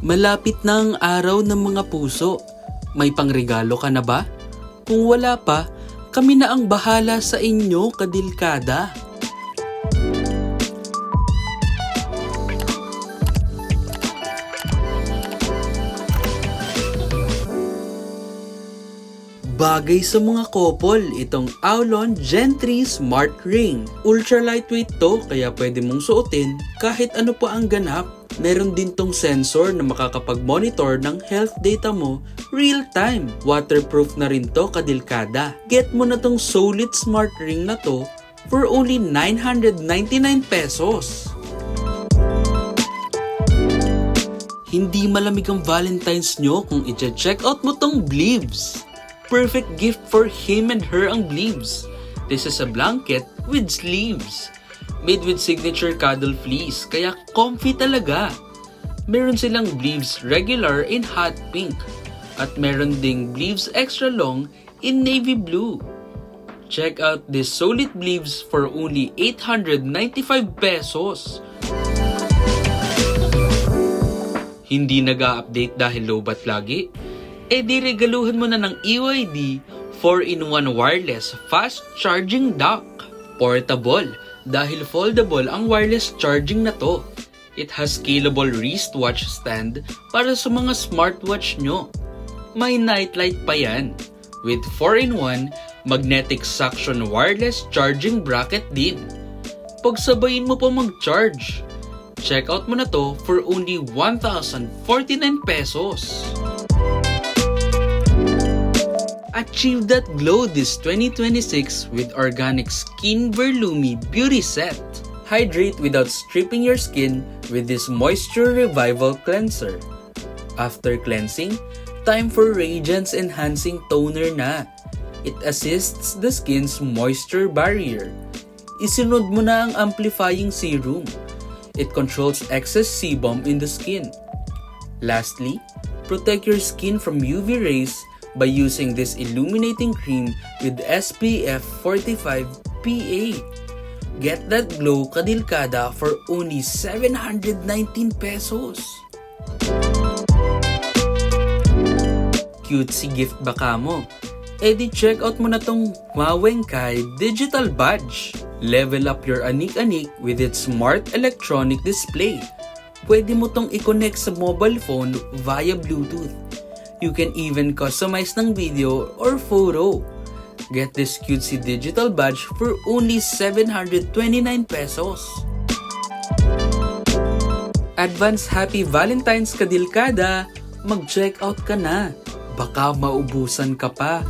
Malapit na ang araw ng mga puso. May pangregalo ka na ba? Kung wala pa, kami na ang bahala sa inyo, kadilkada. Bagay sa mga couple, itong Aulon Gen 3 Smart Ring. Ultra lightweight to, kaya pwede mong suotin kahit ano pa ang ganap. Meron din tong sensor na makakapag-monitor ng health data mo real-time. Waterproof na rin to, kadilkada. Get mo na tong solid smart ring na to for only 999 pesos. Hindi malamig ang Valentine's nyo kung i-check out mo tong Bleaves. Perfect gift for him and her ang Bleaves. This is a blanket with sleeves. Made with signature cuddle fleece, kaya comfy talaga. Meron silang Bleaves regular in hot pink. At meron ding Bleaves extra long in navy blue. Check out this solid Bleaves for only 895 pesos. Hindi nag-a-update dahil lowbat lagi? E di regaluhan mo na ng EYD 4-in-1 wireless fast charging dock. Portable dahil foldable ang wireless charging na to. It has scalable wristwatch stand para sa mga smartwatch nyo. May nightlight pa yan. With 4-in-1 magnetic suction wireless charging bracket din. Pagsabayin mo pa mag-charge. Check out mo na to for only 1,049 pesos. Achieve that glow this 2026 with Organic Skin Verlumi Beauty Set. Hydrate without stripping your skin with this Moisture Revival Cleanser. After cleansing, time for Radiance Enhancing Toner na. It assists the skin's moisture barrier. Isunod mo na ang Amplifying Serum. It controls excess sebum in the skin. Lastly, protect your skin from UV rays by using this illuminating cream with SPF 45 PA. Get that glow, kadilkada, for only 719 pesos. Cutesy gift baka mo? E di check out mo na tong Mawengkai Digital Badge. Level up your anik-anik with its smart electronic display. Pwede mo tong i-connect sa mobile phone via Bluetooth. You can even customize ng video or photo. Get this cutesy digital badge for only 729 pesos. Advance Happy Valentine's, kadilkada! Mag-check out ka na. Baka maubusan ka pa.